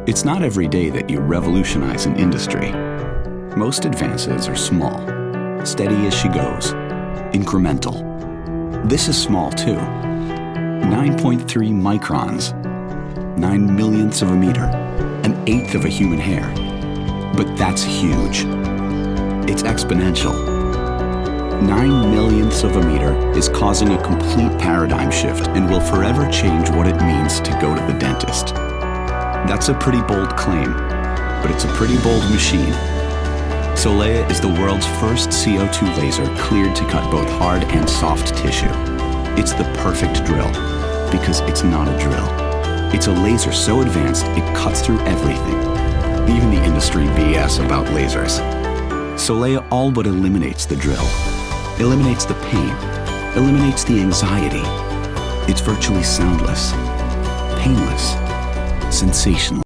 It's not every day that you revolutionize an industry. Most advances are small, steady as she goes, incremental. This is small too. 9.3 microns, 9 millionths of a meter, an eighth of a human hair. But that's huge. It's exponential. 9 millionths of a meter is causing a complete paradigm shift and will forever change what it means to go to the dentist. That's a pretty bold claim, but it's a pretty bold machine. Solea is the world's first CO2 laser cleared to cut both hard and soft tissue. It's the perfect drill, because it's not a drill. It's a laser so advanced it cuts through everything, even the industry BS about lasers. Solea all but eliminates the drill, eliminates the pain, eliminates the anxiety. It's virtually soundless, painless, sensational.